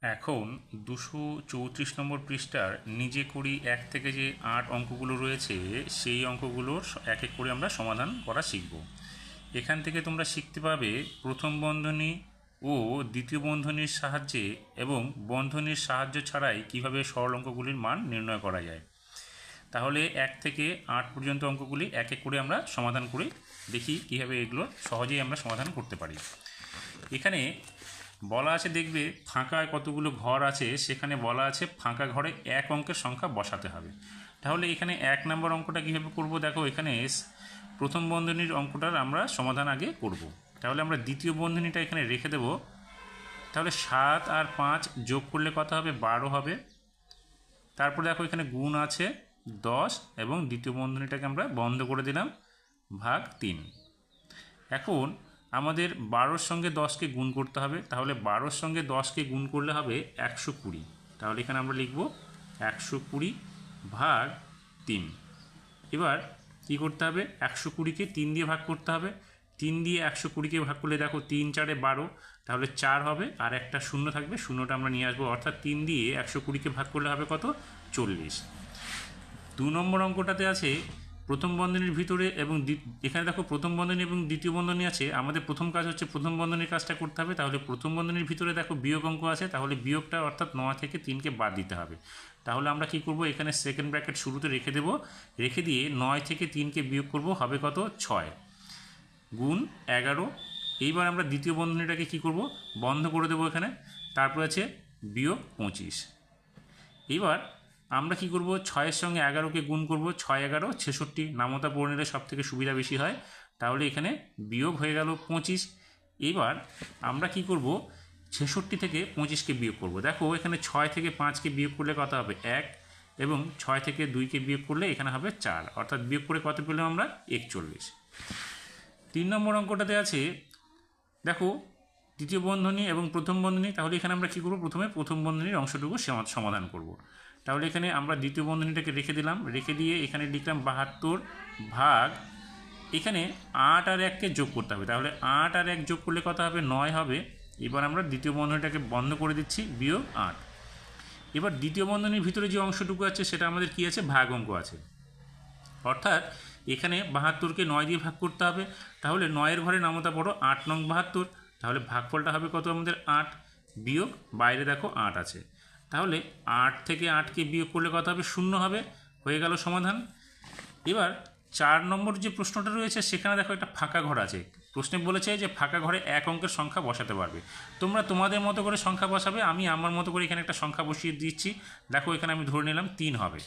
এখন 234 নম্বর পৃষ্ঠার নিজে করি 1 থেকে যে 8 অঙ্কগুলো রয়েছে সেই অঙ্কগুলোর এক এক করে আমরা সমাধান করা শিখব। এখান থেকে তোমরা শিখতে পাবে প্রথম বন্ধনী ও দ্বিতীয় বন্ধনীর সাহায্যে এবং বন্ধনীর সাহায্য ছাড়াই কিভাবে সরল অঙ্কগুলির মান নির্ণয় করা যায়। তাহলে 1 থেকে 8 পর্যন্ত অঙ্কগুলি এক এক করে আমরা সমাধান করে দেখি কীভাবে এগুলো সহজেই আমরা সমাধান করতে পারি। এখানে বলা আছে, দেখবে ফাঁকা কতগুলো ঘর আছে, সেখানে বলা আছে ফাঁকা ঘরে এক অঙ্কের সংখ্যা বসাতে হবে। তাহলে এখানে 1 নম্বর অঙ্কটা কীভাবে করব, দেখো এখানে প্রথম বন্ধনীর অঙ্কটার আমরা সমাধান আগে করব। তাহলে আমরা দ্বিতীয় বন্ধনীটা এখানে রেখে দেব। তাহলে 7 আর 5 যোগ করলে কত হবে, 12 হবে। তারপর দেখো এখানে গুণ আছে 10 এবং দ্বিতীয় বন্ধনীটাকে আমরা বন্ধ করে দিলাম, ভাগ 3। এখন আমাদের 12-র সঙ্গে 10কে গুণ করতে হবে। তাহলে 12-র সঙ্গে 10কে গুণ করলে হবে 120। তাহলে এখানে আমরা লিখব 120 ভাগ 3। এবার কি করতে হবে, 120কে 3 দিয়ে ভাগ করতে হবে। 3 দিয়ে 120কে ভাগ করলে দেখো 3 4 12, তাহলে 4 হবে আর একটা শূন্য থাকবে, শূন্যটা আমরা নিয়ে আসবো। অর্থাৎ 3 দিয়ে 120কে ভাগ করলে হবে কত, 40। 2 নম্বর অঙ্কটাতে আছে প্রথম বন্ধনীর ভিতরে এবং এখানে দেখো প্রথম বন্ধনী এবং দ্বিতীয় বন্ধনী আছে। আমাদের প্রথম কাজ হচ্ছে প্রথম বন্ধনীর কাজটা করতে হবে। তাহলে প্রথম বন্ধনীর ভিতরে দেখো বিয়োগ অঙ্ক আছে, তাহলে বিয়োগটা অর্থাৎ 9 থেকে 3কে বাদ দিতে হবে। তাহলে আমরা কি করব, এখানে সেকেন্ড ব্র্যাকেট শুরুতে রেখে দেব, রেখে দিয়ে 9 থেকে 3কে বিয়োগ করব, হবে কত, 6 গুণ 11। এইবার আমরা দ্বিতীয় বন্ধনীটাকে কি করব, বন্ধ করে দেবো এখানে। তারপর আছে বিয়োগ 25। এবার আমরা কি করব, 6-এর সঙ্গে 11কে গুণ করব, 6 11 66, নামতা পড়ে নিলে সব থেকে সুবিধা বেশি হয়। তাহলে এখানে বিয়োগ হয়ে গেল 25। এবার আমরা কি করব, 66 থেকে 25কে বিয়োগ করব। দেখো এখানে 6 থেকে 5কে বিয়োগ করলে কত হবে, 1, এবং 6 থেকে 2কে বিয়োগ করলে এখানে হবে 4, অর্থাৎ বিয়োগ করে কত পেলাম আমরা, 41। 3 নম্বর অঙ্কটাতে আছে দেখো দ্বিতীয় বন্ধনী এবং প্রথম বন্ধনী। তাহলে এখানে আমরা কী করব, প্রথমে প্রথম বন্ধনীর অংশটুকু সমাধান করব। তাহলে এখানে আমরা দ্বিতীয় বন্ধনীটাকে রেখে দিলাম, রেখে দিয়ে এখানে লিখলাম 72 ভাগ, এখানে 8 আর 1কে যোগ করতে হবে। তাহলে 8 আর 1 যোগ করলে কত হবে, 9 হবে। এবার আমরা দ্বিতীয় বন্ধনীটাকে বন্ধ করে দিচ্ছি, বিয়োগ 8। এবার দ্বিতীয় বন্ধনীর ভিতরে যে অংশটুকু আছে সেটা আমাদের কি আছে, ভাগ অঙ্ক আছে। অর্থাৎ এখানে 72কে 9 দিয়ে ভাগ করতে হবে। তাহলে 9-এর ঘরে নামতা পড়ো, 8 নং 72। তাহলে ভাগফলটা হবে কত আমাদের, 8, বিয়োগ বাইরে দেখো 8 আছে। তাহলে 8 থেকে 8কে বিয়োগ করলে কত হবে, 0 হবে। হয়ে গেল সমাধান। এবার 4 নম্বর যে প্রশ্নটা রয়েছে সেখানে দেখো একটা ফাঁকা ঘর আছে। প্রশ্নে বলেছে যে ফাঁকা ঘরে এক অঙ্কের সংখ্যা বসাতে পারবে। তোমরা তোমাদের মতো করে সংখ্যা বসাবে, আমি আমার মতো করে এখানে একটা সংখ্যা বসিয়ে দিচ্ছি। দেখো এখানে আমি ধরে নিলাম 3 হবে।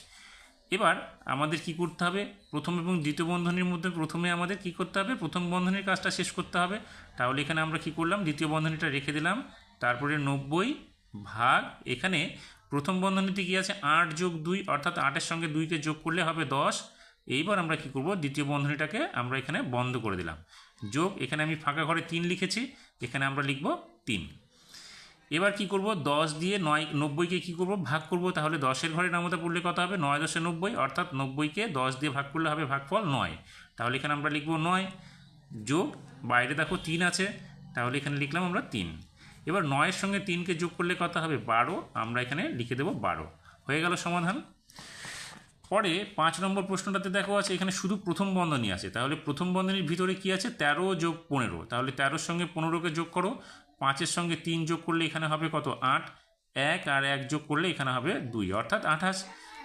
এবার আমাদের কি করতে হবে, প্রথম এবং দ্বিতীয় বন্ধনীর মধ্যে প্রথমে আমাদের কি করতে হবে, প্রথম বন্ধনীর কাজটা শেষ করতে হবে। তাহলে এখানে আমরা কি করলাম, দ্বিতীয় বন্ধনীটা রেখে দিলাম, তারপরে 90 ভাগ, এখানে প্রথম বন্ধনীতে কি আছে, 8 যোগ 2, অর্থাৎ 8-এর সঙ্গে 2কে যোগ করলে হবে 10। এইবার আমরা কি করব, দ্বিতীয় বন্ধনীটাকে আমরা এখানে বন্ধ করে দিলাম, যোগ, এখানে আমি ফাঁকা ঘরে 3 লিখেছি, এখানে আমরা লিখব 3। এবার কি করব, 10 দিয়ে 90কে কি করব, ভাগ করব। তাহলে 10-এর ঘরে নামতা পড়লে কত হবে, 9 10 90, অর্থাৎ 90কে 10 দিয়ে ভাগ করলে হবে ভাগফল 9। তাহলে এখানে আমরা লিখব 9, যোগ বাইরে দেখো 3 আছে, তাহলে এখানে লিখলাম আমরা 3। এবার 9-এর সঙ্গে 3কে যোগ করলে কত হবে, 12, আমরা এখানে লিখে দেব 12। হয়ে গেল সমাধান। পরে 5 নম্বর প্রশ্নটাতে দেখো আছে এখানে শুধু প্রথম বন্ধনী আছে। তাহলে প্রথম বন্ধনীর ভিতরে কি আছে, 13 যোগ 15। তাহলে 13-র সঙ্গে 15কে যোগ করো, 5-এর সঙ্গে 3 যোগ করলে এখানে হবে কত, 8, 1 আর 1 যোগ করলে এখানে হবে 2, অর্থাৎ 28।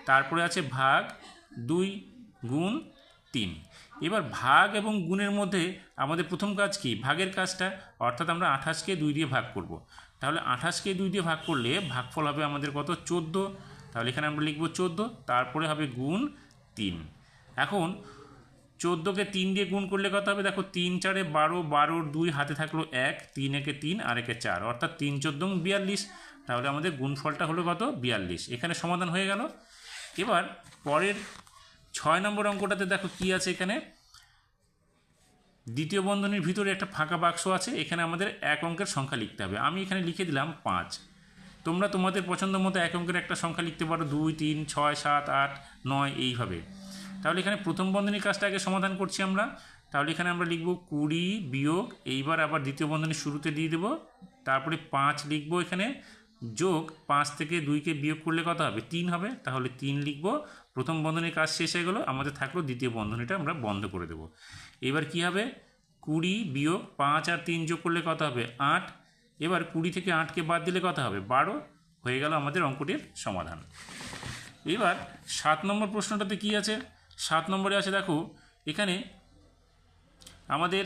তারপরে আছে ভাগ 2 গুণ 3। এবার ভাগ এবং গুণের মধ্যে আমাদের প্রথম কাজ কি, ভাগের কাজটা, অর্থাৎ আমরা 28কে 2 দিয়ে ভাগ করব। তাহলে 28কে 2 দিয়ে ভাগ করলে ভাগফল হবে আমাদের কত, 14। তাহলে এখানে আমরা লিখব 14, তারপরে হবে গুণ 3। এখন 14কে 3 দিয়ে গুণ করলে কত হবে, দেখো 3 4 12, 12-র 2 হাতে থাকলো 1, 3 একে 3 আর একে 4, অর্থাৎ 3 14 42। তাহলে আমাদের গুণফলটা হলো কত, 42। এখানে সমাধান হয়ে গেল। এবার পরের 6 নম্বর অঙ্কটাতে দেখো কি আছে, এখানে দ্বিতীয় বন্ধনীর ভিতরে একটা ফাঁকা বাক্স আছে, এখানে আমাদের এক অঙ্কের সংখ্যা লিখতে হবে। আমি এখানে লিখে দিলাম 5। তোমরা তোমাদের পছন্দ মতো এক অঙ্কের একটা সংখ্যা লিখতে পারো, 2 3 6 7 8 9 এইভাবে। তাহলে এখানে প্রথম বন্ধনীর কাজটা আগে সমাধান করছি আমরা। তাহলে এখানে আমরা লিখব 20 বিয়োগ, এইবার আবার দ্বিতীয় বন্ধনীর শুরুতে দিয়ে দেবো, তারপরে 5 লিখব এখানে, যোগ 5 থেকে 2কে বিয়োগ করলে কত হবে? 3 হবে। তাহলে 3 লিখব। প্রথম বন্ধনীর কাজ শেষ হয়ে গেল, আমাদের থাকলো দ্বিতীয় বন্ধনীটা আমরা বন্ধ করে দেব। এবার কি হবে? 20 বিয়োগ 5 আর 3 যোগ করলে কত হবে? 8। এবার 20 থেকে 8কে বাদ দিলে কত হবে? 12। হয়ে গেল আমাদের অঙ্কটির সমাধান। এবার 7 নম্বর প্রশ্নটাতে কি আছে? 7 নম্বরে আছে দেখো, এখানে আমাদের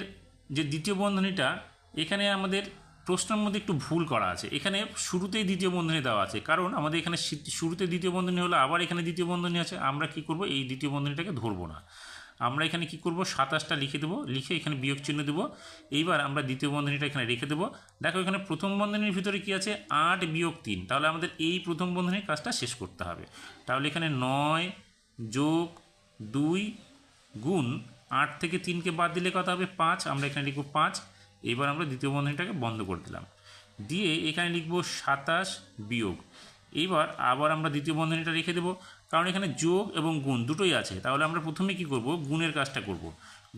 যে দ্বিতীয় বন্ধনীটা, এখানে আমাদের প্রশ্নের মধ্যে একটু ভুল করা আছে। এখানে শুরুতেই দ্বিতীয় বন্ধনী দেওয়া আছে, কারণ আমাদের এখানে শুরুতে দ্বিতীয় বন্ধনী হলো, আবার এখানে দ্বিতীয় বন্ধনী আছে। আমরা কি করব? এই দ্বিতীয় বন্ধনীটাকে ধরবো না। আমরা এখানে কি করব? 27টা লিখে দেবো, লিখে এখানে বিয়োগ চিহ্ন দেবো। এইবার আমরা দ্বিতীয় বন্ধনীটা এখানে রেখে দেবো। দেখো এখানে প্রথম বন্ধনীর ভিতরে কি আছে? 8 বিয়োগ 3। তাহলে আমাদের এই প্রথম বন্ধনীর কাজটা শেষ করতে হবে। তাহলে এখানে 9 যোগ 2 গুণ 8 থেকে 3কে বাদ দিলে কত হবে? 5। আমরা এখানে লিখব 5। এবার আমরা দ্বিতীয় বন্ধনীটাকে বন্ধ করে দিলাম, দিয়ে এখানে লিখব 27 বিয়োগ। এইবার আবার আমরা দ্বিতীয় বন্ধনীটা রেখে দেবো, কারণ এখানে যোগ এবং গুণ দুটোই আছে। তাহলে আমরা প্রথমে কি করব? গুণের কাজটা করব।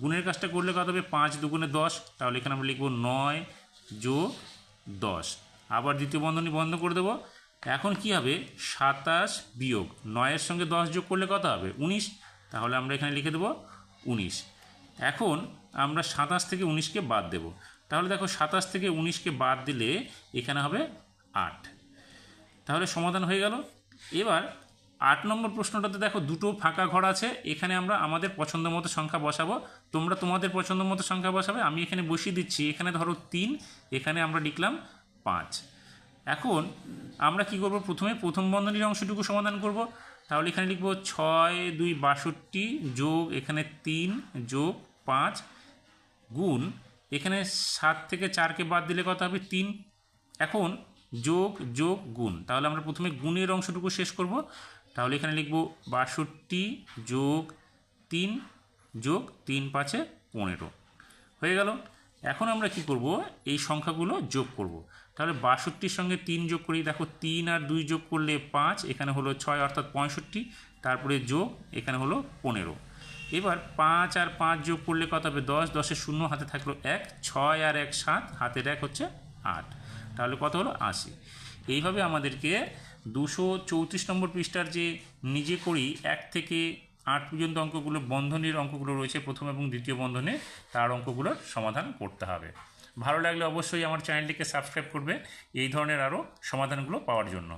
গুণের কাজটা করলে কত হবে? 5 দুগুণে 10। তাহলে এখানে আমরা লিখব 9 যোগ 10। আবার দ্বিতীয় বন্ধনী বন্ধ করে দেবো। এখন কি হবে? 27 বিয়োগ 9-এর সঙ্গে 10 যোগ করলে কত হবে? 19। তাহলে আমরা এখানে লিখে দেবো 19। এখন আমরা 27 থেকে 19কে বাদ দেব। তাহলে দেখো 27 থেকে 19কে বাদ দিলে এখানে হবে 8। তাহলে সমাধান হয়ে গেল। এবার 8 নম্বর প্রশ্নটাতে দেখো দুটো ফাঁকা ঘর আছে। এখানে আমরা আমাদের পছন্দ মতো সংখ্যা বসাবো। তোমরা তোমাদের পছন্দ মতো সংখ্যা বসাবে। আমি এখানে বসিয়ে দিচ্ছি। এখানে ধরো 3, এখানে আমরা লিখলাম 5। এখন আমরা কি করব? প্রথমে প্রথম বন্ধনীর অংশটুকু সমাধান করব। তাহলে এখানে লিখব 6 2 62 যোগ এখানে 3 যোগ 5 গুণ এখানে 7 থেকে 4কে বাদ দিলে কত হবে? 3। এখন যোগ যোগ গুণ, তাহলে আমরা প্রথমে গুণের অংশটুকু শেষ করব। তাহলে এখানে লিখব 62 যোগ 3 যোগ 3 5 15 হয়ে গেল। এখন আমরা কি করব? এই সংখ্যাগুলো যোগ করব। তাহলে 62-র সঙ্গে 3 যোগ করি। দেখো 3 আর 2 যোগ করলে 5, এখানে হলো 6 অর্থাৎ 65, তারপরে যোগ এখানে হলো 15। এবার 5 আর 5 যোগ করলে কত হবে? 10, 10-এর শূন্য হাতে থাকলো 1, 6 আর 1 7, হাতের 1 হচ্ছে 8। তাহলে কত হলো? 80। এইভাবে আমাদেরকে 234 নম্বর পৃষ্ঠার যে নিজে করি 1 থেকে 8 পর্যন্ত অঙ্কগুলো, বন্ধনীর অঙ্কগুলো রয়েছে প্রথম এবং দ্বিতীয় বন্ধনে, তার অঙ্কগুলোর সমাধান করতে হবে। ভালো লাগলে অবশ্যই আমার চ্যানেলটিকে সাবস্ক্রাইব করবে এই ধরনের আরও সমাধানগুলো পাওয়ার জন্য।